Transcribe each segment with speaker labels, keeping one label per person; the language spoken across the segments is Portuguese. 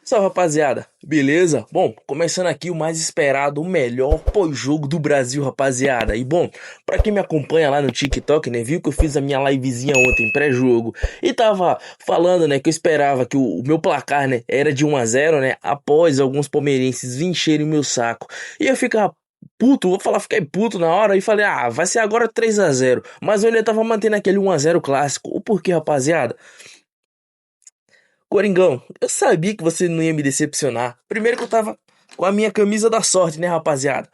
Speaker 1: Salve, rapaziada, beleza? Bom, começando aqui o mais esperado, o melhor pós-jogo do Brasil, rapaziada. E bom, pra quem me acompanha lá no TikTok, né, viu que eu fiz a minha livezinha ontem, pré-jogo, e tava falando, né, que eu esperava que o meu placar, né, era de 1-0, né, após alguns palmeirenses encherem o meu saco. E eu ficava puto, vou falar, fiquei puto na hora e falei, vai ser agora 3-0. Mas eu ainda tava mantendo aquele 1-0 clássico. O porquê, rapaziada? Coringão, eu sabia que você não ia me decepcionar. Primeiro que eu tava com a minha camisa da sorte, né, rapaziada?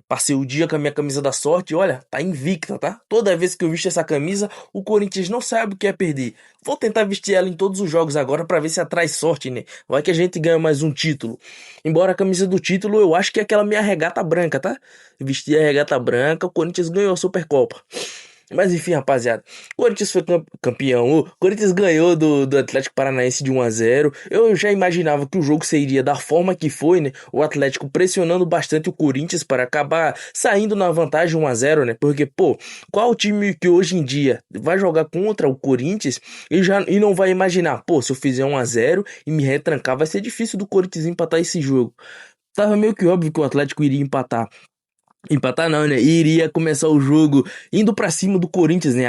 Speaker 1: Passei o dia com a minha camisa da sorte e olha, tá invicta, tá? Toda vez que eu visto essa camisa, o Corinthians não sabe o que é perder. Vou tentar vestir ela em todos os jogos agora pra ver se atrai sorte, né? Vai que a gente ganha mais um título. Embora a camisa do título, eu acho que é aquela minha regata branca, tá? Vesti a regata branca, o Corinthians ganhou a Supercopa. Mas enfim, rapaziada, o Corinthians foi campeão, o Corinthians ganhou do Atlético Paranaense de 1-0. Eu já imaginava que o jogo seria da forma que foi, né? O Atlético pressionando bastante o Corinthians para acabar saindo na vantagem 1-0, né? Porque, pô, qual time que hoje em dia vai jogar contra o Corinthians e não vai imaginar, pô, se eu fizer 1-0 e me retrancar, vai ser difícil do Corinthians empatar esse jogo. Tava meio que óbvio que o Atlético iria empatar. Empatar não, né? E iria começar o jogo indo pra cima do Corinthians, né?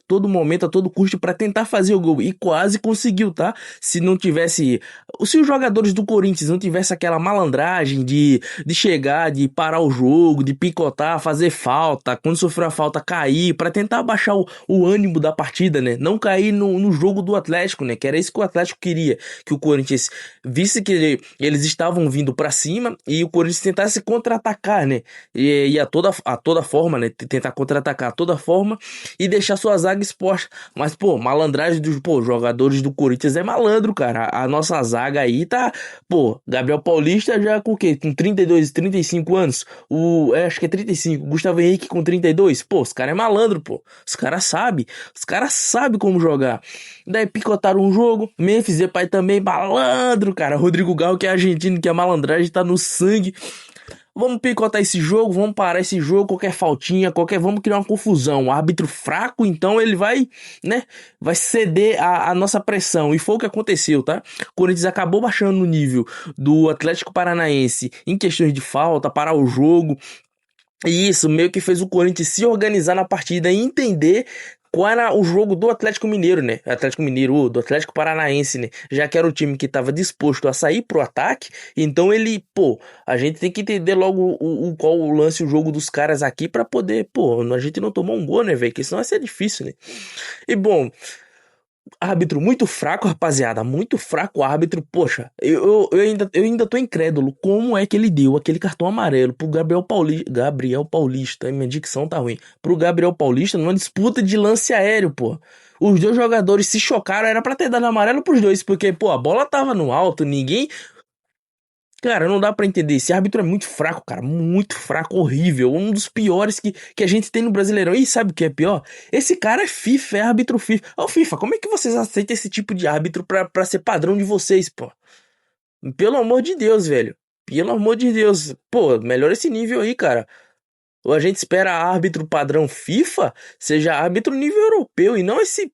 Speaker 1: Todo momento, a todo custo pra tentar fazer o gol. E quase conseguiu, tá? Se não tivesse... Se os jogadores do Corinthians não tivessem aquela malandragem de chegar, de parar o jogo, de picotar, fazer falta, quando sofreu a falta, cair, pra tentar baixar o ânimo da partida, né? Não cair no jogo do Atlético, né? Que era isso que o Atlético queria. Que o Corinthians visse que eles estavam vindo pra cima e o Corinthians tentasse contra-atacar, né? E a toda forma, né? Tentar contra-atacar a toda forma e deixar sua zaga exposta. Mas, pô, malandragem dos jogadores do Corinthians é malandro, cara. A nossa zaga aí tá. Pô, Gabriel Paulista já com o quê? Com 32, 35 anos. Acho que é 35. Gustavo Henrique com 32. Pô, os caras é malandro, pô. Os caras sabem. Os caras sabem como jogar. Daí picotaram um jogo. Memphis Depay também, malandro, cara. Rodrigo Galo, que é argentino, que a malandragem tá no sangue. Vamos picotar esse jogo, vamos parar esse jogo, qualquer faltinha, vamos criar uma confusão. O árbitro fraco, então ele vai, né, vai ceder a nossa pressão. E foi o que aconteceu, tá? O Corinthians acabou baixando o nível do Atlético Paranaense em questões de falta, parar o jogo. E isso meio que fez o Corinthians se organizar na partida e entender qual era o jogo do Atlético Mineiro, né? Atlético Mineiro, do Atlético Paranaense, né? Já que era o time que estava disposto a sair pro ataque, então ele, pô, a gente tem que entender logo qual o lance, o jogo dos caras aqui pra poder, pô, a gente não tomar um gol, né, velho? Que senão vai ser difícil, né? E bom, árbitro muito fraco, rapaziada. Muito fraco o árbitro. Poxa, eu ainda tô incrédulo. Como é que ele deu aquele cartão amarelo pro Gabriel Paulista? Gabriel Paulista, minha dicção tá ruim. Pro Gabriel Paulista numa disputa de lance aéreo, pô. Os dois jogadores se chocaram, era pra ter dado amarelo pros dois, porque, pô, a bola tava no alto, ninguém. Cara, não dá pra entender. Esse árbitro é muito fraco, cara. Muito fraco, horrível. Um dos piores que a gente tem no Brasileirão. E sabe o que é pior? Esse cara é FIFA, é árbitro FIFA. Ô, FIFA, como é que vocês aceitam esse tipo de árbitro pra ser padrão de vocês, pô? Pelo amor de Deus, velho. Pelo amor de Deus. Pô, melhora esse nível aí, cara. Ou a gente espera árbitro padrão FIFA seja árbitro nível europeu e não esse.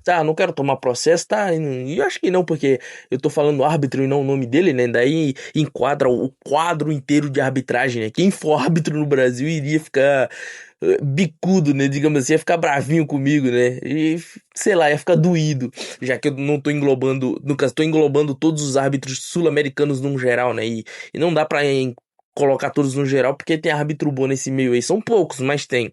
Speaker 1: Tá, não quero tomar processo, tá? E eu acho que não, porque eu tô falando árbitro e não o nome dele, né? Daí enquadra o quadro inteiro de arbitragem, né? Quem for árbitro no Brasil iria ficar bicudo, né? Digamos assim, ia ficar bravinho comigo, né? E sei lá, ia ficar doído, já que eu não tô englobando, no caso, tô englobando todos os árbitros sul-americanos num geral, né? E não dá pra colocar todos no geral, porque tem árbitro bom nesse meio aí. São poucos, mas tem.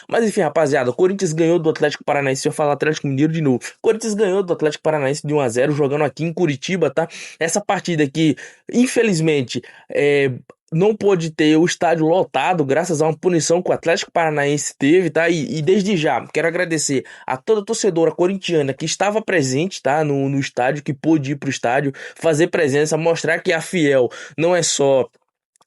Speaker 1: Mas enfim, rapaziada, o Corinthians ganhou do Atlético Paranaense. Se eu falar Atlético Mineiro de novo, o Corinthians ganhou do Atlético Paranaense de 1-0, jogando aqui em Curitiba, tá? Essa partida aqui, infelizmente, não pôde ter o estádio lotado, graças a uma punição que o Atlético Paranaense teve, tá? E desde já, quero agradecer a toda a torcedora corintiana que estava presente, tá? No estádio, que pôde ir pro estádio, fazer presença, mostrar que a Fiel não é só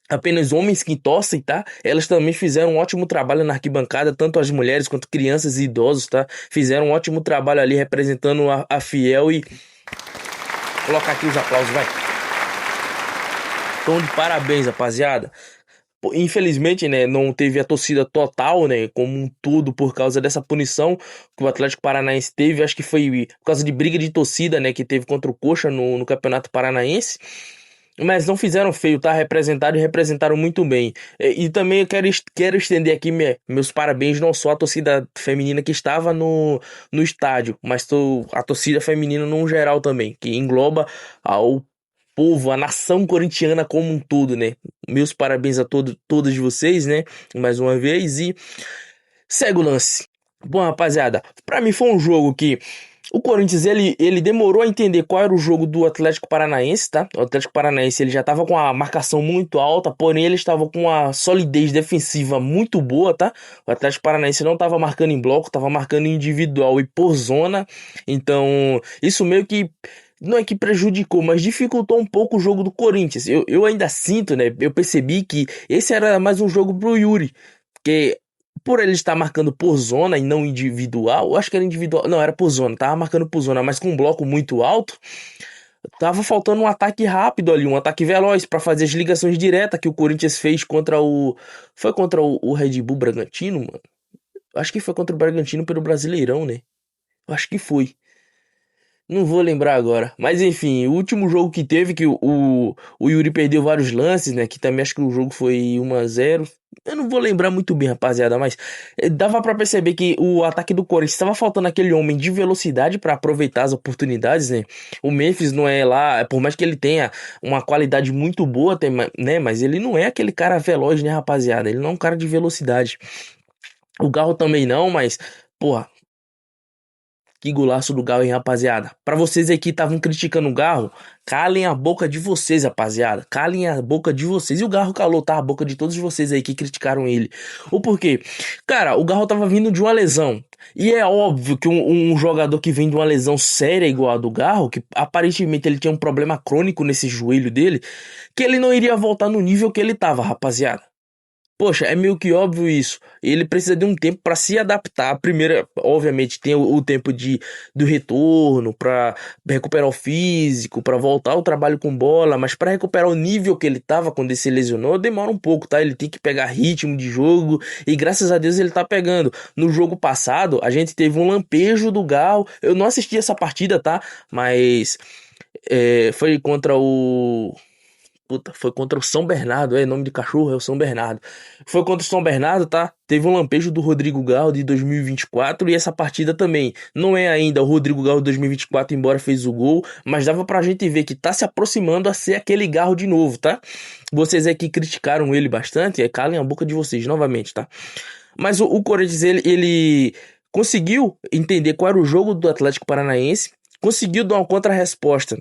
Speaker 1: apenas homens que torcem, tá? Elas também fizeram um ótimo trabalho na arquibancada, tanto as mulheres quanto crianças e idosos, tá? Fizeram um ótimo trabalho ali representando a Fiel e colocar aqui os aplausos, vai. Então, de parabéns, rapaziada. Infelizmente, né, não teve a torcida total, né, como um todo por causa dessa punição que o Atlético Paranaense teve. Acho que foi por causa de briga de torcida, né, que teve contra o Coxa no Campeonato Paranaense. Mas não fizeram feio, tá? Representaram e representaram muito bem. E também eu quero estender aqui meus parabéns não só à torcida feminina que estava no estádio, mas a torcida feminina no geral também, que engloba ao povo, a nação corintiana como um todo, né? Meus parabéns a todos vocês, né? Mais uma vez e segue o lance. Bom, rapaziada, pra mim foi um jogo que o Corinthians ele demorou a entender qual era o jogo do Atlético Paranaense, tá? O Atlético Paranaense ele já estava com a marcação muito alta, porém ele estava com uma solidez defensiva muito boa, tá? O Atlético Paranaense não estava marcando em bloco, estava marcando individual e por zona. Então, isso meio que não é que prejudicou, mas dificultou um pouco o jogo do Corinthians. Eu ainda sinto, né? Eu percebi que esse era mais um jogo pro Yuri, porque por ele estar marcando por zona e não individual, eu acho que era individual, não, era por zona, tava marcando por zona, mas com um bloco muito alto, tava faltando um ataque rápido ali, um ataque veloz pra fazer as ligações diretas que o Corinthians fez foi contra o Red Bull Bragantino, mano. Acho que foi contra o Bragantino pelo Brasileirão, né? Eu acho que foi. Não vou lembrar agora. Mas enfim, o último jogo que teve, que o Yuri perdeu vários lances, né? Que também acho que o jogo foi 1-0. Eu não vou lembrar muito bem, rapaziada, mas dava pra perceber que o ataque do Corinthians estava faltando aquele homem de velocidade pra aproveitar as oportunidades, né? O Memphis não é lá, por mais que ele tenha uma qualidade muito boa, né? Mas ele não é aquele cara veloz, né, rapaziada? Ele não é um cara de velocidade. O Garro também não, mas, porra. Que golaço do Galo, hein, rapaziada? Pra vocês aí que estavam criticando o Garro, calem a boca de vocês, rapaziada. Calem a boca de vocês. E o Garro calou, tá? A boca de todos vocês aí que criticaram ele. O porquê? Cara, o Garro tava vindo de uma lesão. E é óbvio que um jogador que vem de uma lesão séria igual a do Garro, que aparentemente ele tinha um problema crônico nesse joelho dele, que ele não iria voltar no nível que ele tava, rapaziada. Poxa, é meio que óbvio isso. Ele precisa de um tempo para se adaptar. Primeiro, obviamente, tem o tempo do retorno para recuperar o físico, para voltar ao trabalho com bola, mas para recuperar o nível que ele tava quando ele se lesionou, demora um pouco, tá? Ele tem que pegar ritmo de jogo e graças a Deus ele tá pegando. No jogo passado, a gente teve um lampejo do Galo. Eu não assisti essa partida, tá? Mas foi contra o Puta, foi contra o São Bernardo, nome de cachorro é o São Bernardo. Foi contra o São Bernardo, tá? Teve um lampejo do Rodrigo Galo de 2024 e essa partida também. Não é ainda o Rodrigo Galo de 2024, embora fez o gol, mas dava pra gente ver que tá se aproximando a ser aquele Galo de novo, tá? Vocês aqui criticaram ele bastante, calem a boca de vocês novamente, tá? Mas o Corinthians, ele conseguiu entender qual era o jogo do Atlético Paranaense, conseguiu dar uma contra-resposta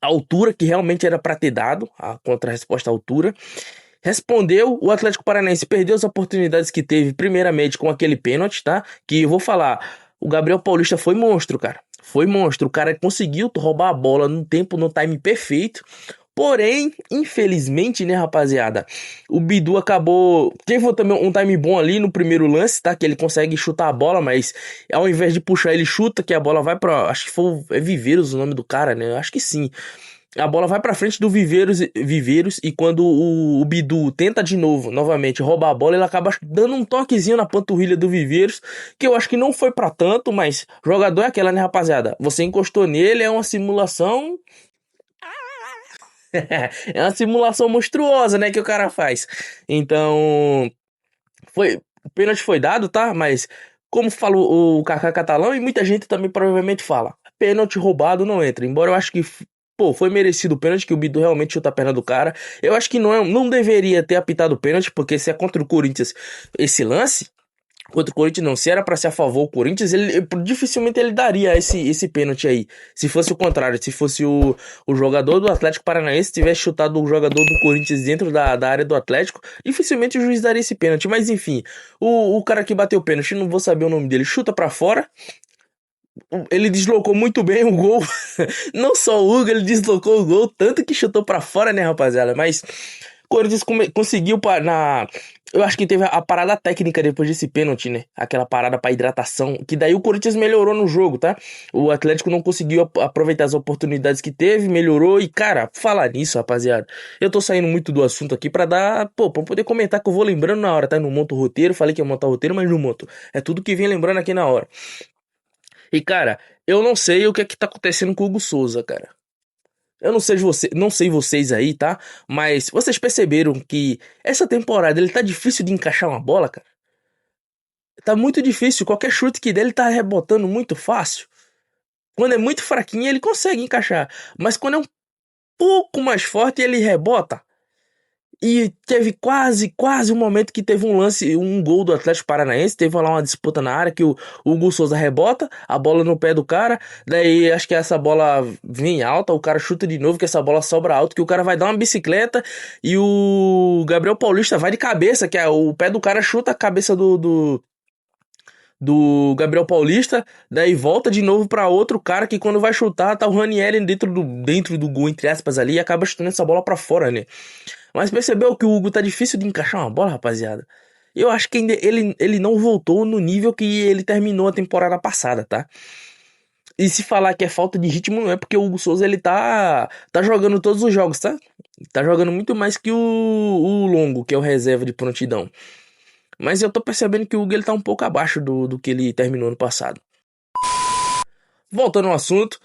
Speaker 1: a altura que realmente era para ter dado, a contra-resposta à altura. Respondeu, o Atlético Paranaense perdeu as oportunidades que teve, primeiramente com aquele pênalti, tá? Que eu vou falar, o Gabriel Paulista foi monstro, cara. Foi monstro, o cara conseguiu roubar a bola no tempo, no time perfeito. Porém, infelizmente, né, rapaziada, o Bidu acabou. Teve também um time bom ali no primeiro lance, tá? Que ele consegue chutar a bola, mas ao invés de puxar, ele chuta, que a bola vai pra. Acho que foi Viveiros o nome do cara, né? Acho que sim. A bola vai pra frente do Viveiros e quando o Bidu tenta de novo, novamente, roubar a bola, ele acaba dando um toquezinho na panturrilha do Viveiros, que eu acho que não foi pra tanto, mas jogador é aquela, né, rapaziada? Você encostou nele, é uma simulação. É uma simulação monstruosa, né, que o cara faz. Então, o pênalti foi dado, tá? Mas, como falou o Kaká Catalão, e muita gente também provavelmente fala, pênalti roubado não entra. Embora eu acho que, pô, foi merecido o pênalti, que o Bidu realmente chuta a perna do cara. Eu acho que não deveria ter apitado o pênalti, porque se é contra o Corinthians esse lance, contra o Corinthians não, se era pra ser a favor o Corinthians, dificilmente ele daria esse pênalti aí. Se fosse o contrário, se fosse o jogador do Atlético Paranaense tivesse chutado o jogador do Corinthians dentro da área do Atlético, dificilmente o juiz daria esse pênalti. Mas enfim, o cara que bateu o pênalti, não vou saber o nome dele, chuta pra fora. Ele deslocou muito bem o gol. Não só o Hugo, ele deslocou o gol, tanto que chutou pra fora, né, rapaziada? Mas O Corinthians conseguiu eu acho que teve a parada técnica depois desse pênalti, né? Aquela parada pra hidratação, que daí o Corinthians melhorou no jogo, tá? O Atlético não conseguiu aproveitar as oportunidades que teve, melhorou e, cara, falar nisso, rapaziada, eu tô saindo muito do assunto aqui pra dar, pô, pra poder comentar que eu vou lembrando na hora, tá? Não monto o roteiro, falei que ia montar o roteiro, mas não monto. É tudo que vem lembrando aqui na hora. E, cara, eu não sei o que é que tá acontecendo com o Hugo Souza, cara. Eu não sei vocês aí, tá? Mas vocês perceberam que essa temporada ele tá difícil de encaixar uma bola, cara? Tá muito difícil. Qualquer chute que dele tá rebotando muito fácil. Quando é muito fraquinho, ele consegue encaixar. Mas quando é um pouco mais forte, ele rebota. E teve quase um momento que teve um lance, um gol do Atlético Paranaense. Teve lá uma disputa na área que o Hugo Souza rebota, a bola no pé do cara. Daí acho que essa bola vem alta, o cara chuta de novo, que essa bola sobra alto, que o cara vai dar uma bicicleta e o Gabriel Paulista vai de cabeça, que é o pé do cara chuta a cabeça do Gabriel Paulista, daí volta de novo pra outro cara que quando vai chutar tá o Ranieri dentro do gol, entre aspas, ali, e acaba chutando essa bola pra fora, né? Mas percebeu que o Hugo tá difícil de encaixar uma bola, rapaziada? Eu acho que ainda ele não voltou no nível que ele terminou a temporada passada, tá? E se falar que é falta de ritmo, não é porque o Hugo Souza ele tá jogando todos os jogos, tá? Tá jogando muito mais que o Longo, que é o reserva de prontidão. Mas eu tô percebendo que o Hugo ele tá um pouco abaixo do que ele terminou no passado. Voltando ao assunto,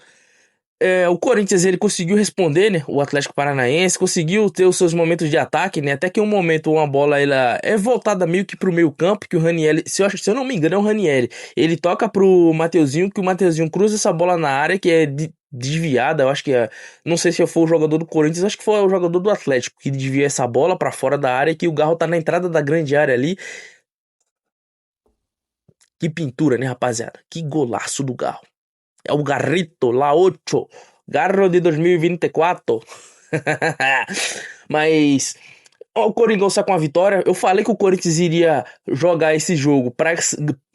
Speaker 1: o Corinthians ele conseguiu responder, né? O Atlético Paranaense conseguiu ter os seus momentos de ataque, né? Até que um momento uma bola ela é voltada meio que pro meio campo, que o Ranieri, se eu não me engano, é o Ranieri. Ele toca pro Mateuzinho, que o Mateuzinho cruza essa bola na área, que é desviada. Eu acho que não sei se foi o jogador do Corinthians, acho que foi o jogador do Atlético que desvia essa bola pra fora da área, que o Garro tá na entrada da grande área ali. Que pintura, né, rapaziada? Que golaço do Garro. É o Garrito, La Ocho, Garro de 2024. Mas ó, o Coringão sai com a vitória. Eu falei que o Corinthians iria jogar esse jogo para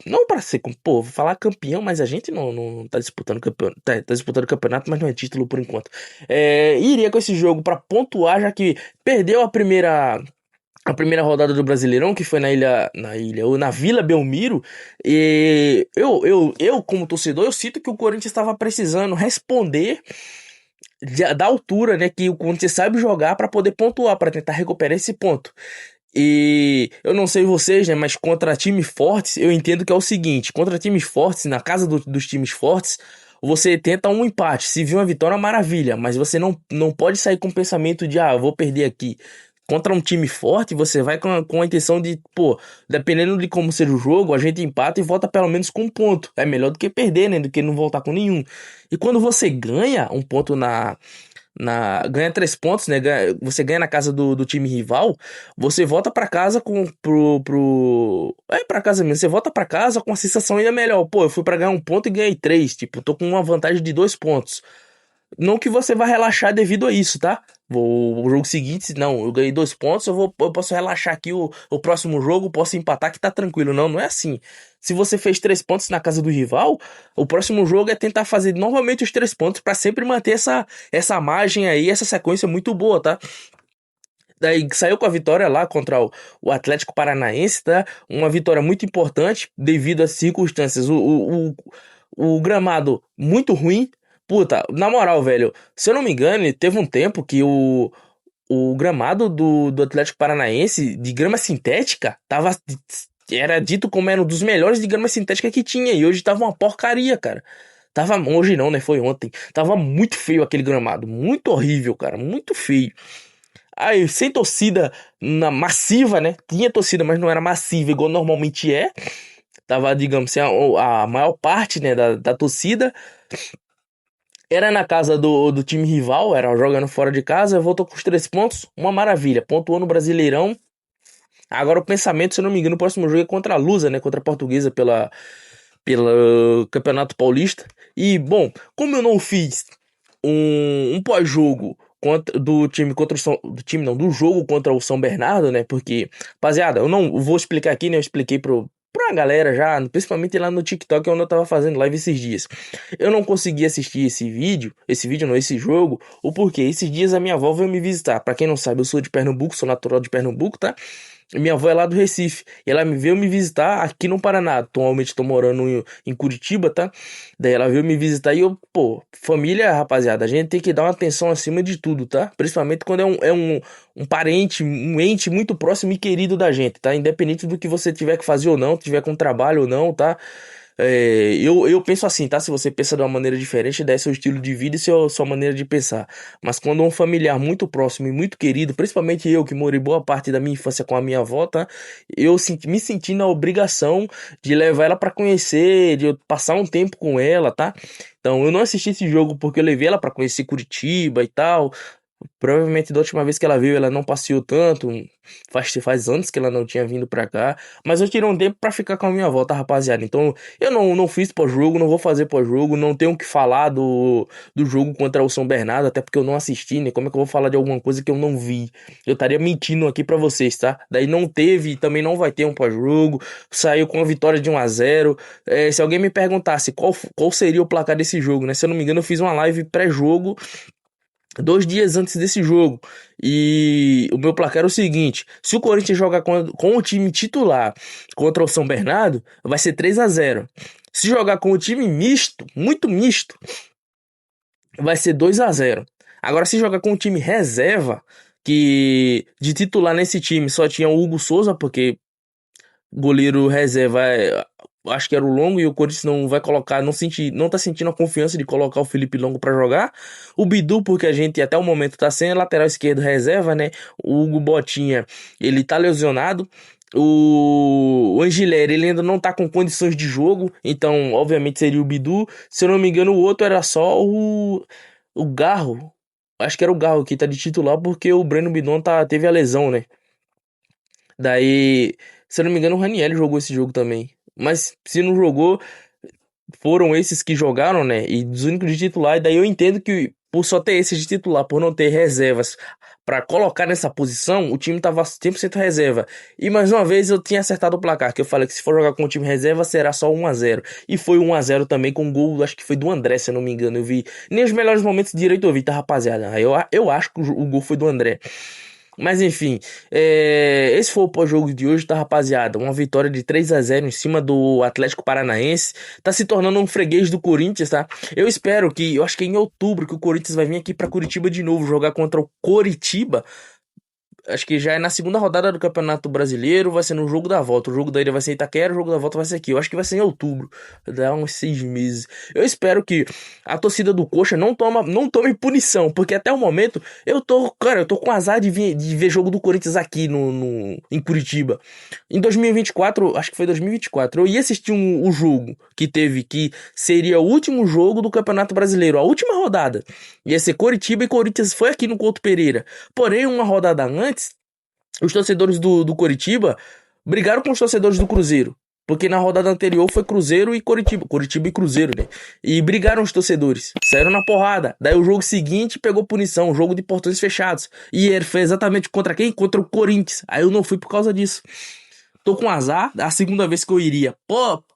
Speaker 1: não para ser, pô, vou falar campeão, mas a gente não tá disputando campeonato, tá disputando campeonato, mas não é título por enquanto. Iria com esse jogo para pontuar, já que perdeu a primeira rodada do Brasileirão, que foi ou na Vila Belmiro, e eu como torcedor, eu sinto que o Corinthians estava precisando responder da altura, né, que o Corinthians sabe jogar para poder pontuar, para tentar recuperar esse ponto. E eu não sei vocês, né, mas contra times fortes, eu entendo que é o seguinte, contra times fortes, na casa dos times fortes, você tenta um empate, se vir uma vitória, maravilha, mas você não pode sair com o pensamento de, eu vou perder aqui. Contra um time forte, você vai com a intenção de, pô, dependendo de como seja o jogo, a gente empata e volta pelo menos com um ponto. É melhor do que perder, né? Do que não voltar com nenhum. E quando você ganha um ponto ganha 3 pontos, né? Você ganha na casa do time rival, você volta pra casa pra casa mesmo. Você volta pra casa com uma sensação ainda melhor. Pô, eu fui pra ganhar um ponto e ganhei 3. Tipo, tô com uma vantagem de 2 pontos. Não que você vá relaxar devido a isso, tá? O jogo seguinte, não, eu ganhei 2 pontos, eu posso relaxar aqui o próximo jogo, posso empatar que tá tranquilo. Não é assim. Se você fez 3 pontos na casa do rival, o próximo jogo é tentar fazer novamente os 3 pontos pra sempre manter essa margem aí, essa sequência muito boa, tá? Daí saiu com a vitória lá contra o Atlético Paranaense, tá? Uma vitória muito importante devido às circunstâncias. O gramado muito ruim. Puta, na moral, velho, se eu não me engano, teve um tempo que o gramado do Atlético Paranaense de grama sintética era dito como era um dos melhores de grama sintética que tinha. E hoje tava uma porcaria, cara. Hoje não, né? Foi ontem. Tava muito feio aquele gramado. Muito horrível, cara. Muito feio. Aí, sem torcida massiva, né? Tinha torcida, mas não era massiva, igual normalmente é. Tava, digamos assim, a maior parte, né, da torcida era na casa do time rival, era jogando fora de casa. Voltou com os 3 pontos, uma maravilha. Pontuou no Brasileirão. Agora o pensamento, se eu não me engano, o próximo jogo é contra a Lusa, né? Contra a Portuguesa pela Campeonato Paulista. E, bom, como eu não fiz um pós-jogo do time contra do time não, do jogo contra o São Bernardo, né? Porque, rapaziada, eu não vou explicar aqui, né? Eu expliquei pra uma galera já, principalmente lá no TikTok, onde eu tava fazendo live esses dias. Eu não consegui assistir esse jogo, o porquê? Esses dias a minha avó veio me visitar. Pra quem não sabe, eu sou de Pernambuco, sou natural de Pernambuco, tá? Minha avó é lá do Recife. E ela me veio me visitar aqui no Paraná. Atualmente tô morando em Curitiba, tá? Daí ela veio me visitar e eu, pô, família, rapaziada, a gente tem que dar uma atenção acima de tudo, tá? Principalmente quando um parente, um ente muito próximo e querido da gente, tá? Independente do que você tiver que fazer ou não, tiver com trabalho ou não, tá? Eu penso assim, tá? Se você pensa de uma maneira diferente, daí é seu estilo de vida e sua maneira de pensar. Mas quando um familiar muito próximo e muito querido, principalmente eu que morei boa parte da minha infância com a minha avó, tá? Me senti na obrigação de levar ela pra conhecer, de eu passar um tempo com ela, tá? Então eu não assisti esse jogo porque eu levei ela pra conhecer Curitiba e tal. Provavelmente da última vez que ela veio, ela não passeou tanto. Faz anos que ela não tinha vindo pra cá. Mas eu tirei um tempo pra ficar com a minha avó, tá, rapaziada? Então eu não fiz pós-jogo, não vou fazer pós-jogo. Não tenho o que falar do jogo contra o São Bernardo, até porque eu não assisti, né? Como é que eu vou falar de alguma coisa que eu não vi? Eu estaria mentindo aqui pra vocês, tá? Daí não teve e também não vai ter um pós-jogo. Saiu com a vitória de 1-0. Se alguém me perguntasse qual seria o placar desse jogo, né? Se eu não me engano, eu fiz uma live pré-jogo 2 dias antes desse jogo. E o meu placar é o seguinte: se o Corinthians jogar com o time titular contra o São Bernardo, vai ser 3-0. Se jogar com o time misto, muito misto, vai ser 2-0. Agora, se jogar com o time reserva, que de titular nesse time só tinha o Hugo Souza, porque goleiro reserva acho que era o Longo, e o Corinthians não vai colocar, não tá sentindo a confiança de colocar o Felipe Longo pra jogar. O Bidu, porque a gente até o momento tá sem lateral esquerdo reserva, né? O Hugo Botinha, ele tá lesionado. O Angileri, ele ainda não tá com condições de jogo, então obviamente seria o Bidu. Se eu não me engano, o outro era só o Garro. Acho que era o Garro que tá de titular, porque o Breno Bidon teve a lesão, né? Daí, se eu não me engano, o Ranieri jogou esse jogo também. Mas se não jogou, foram esses que jogaram, né? E dos únicos de titular. E daí eu entendo que por só ter esses de titular, por não ter reservas pra colocar nessa posição, o time tava 100% reserva. E mais uma vez eu tinha acertado o placar, que eu falei que se for jogar com o time reserva será só 1-0. E foi 1-0 também com gol, acho que foi do André, se eu não me engano. Eu vi nem os melhores momentos direito eu vi, tá, rapaziada? Eu acho que o gol foi do André. Mas enfim, esse foi o pós-jogo de hoje, tá, rapaziada? Uma vitória de 3-0 em cima do Atlético Paranaense. Tá se tornando um freguês do Corinthians, tá? Eu espero eu acho que é em outubro que o Corinthians vai vir aqui pra Curitiba de novo, jogar contra o Coritiba. Acho que já é na segunda rodada do Campeonato Brasileiro, vai ser no jogo da volta. O jogo da ida vai ser em Itaquera, o jogo da volta vai ser aqui. Eu acho que vai ser em outubro, dá uns 6 meses. Eu espero que a torcida do Coxa não tome punição, porque até o momento eu tô com azar de ver jogo do Corinthians aqui em Curitiba. Em 2024, acho que foi 2024, eu ia assistir o jogo que seria o último jogo do Campeonato Brasileiro, a última rodada. Ia ser Coritiba e Corinthians foi aqui no Couto Pereira. Porém, uma rodada antes, os torcedores do Coritiba brigaram com os torcedores do Cruzeiro. Porque na rodada anterior foi Cruzeiro e Coritiba e Cruzeiro, né? E brigaram os torcedores, saíram na porrada. Daí o jogo seguinte pegou punição, jogo de portões fechados. E ele foi exatamente contra quem? Contra o Corinthians. Aí eu não fui por causa disso. Tô com azar, a segunda vez que eu iria,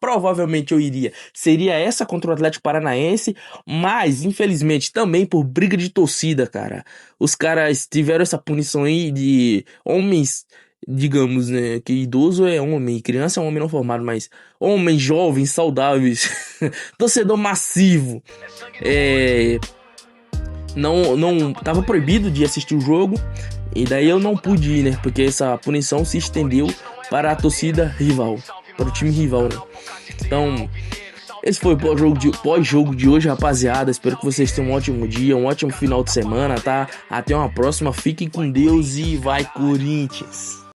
Speaker 1: provavelmente eu iria, seria essa contra o Atlético Paranaense, mas infelizmente também por briga de torcida, cara. Os caras tiveram essa punição aí de homens, digamos, né, que idoso é homem, criança é um homem não formado, mas homens jovens, saudáveis, torcedor massivo, não tava proibido de assistir o jogo. E daí eu não pude ir, né? Porque essa punição se estendeu para a torcida rival, para o time rival, né? Então, esse foi o pós-jogo de hoje, rapaziada. Espero que vocês tenham um ótimo dia, um ótimo final de semana, tá? Até uma próxima. Fiquem com Deus e vai, Corinthians!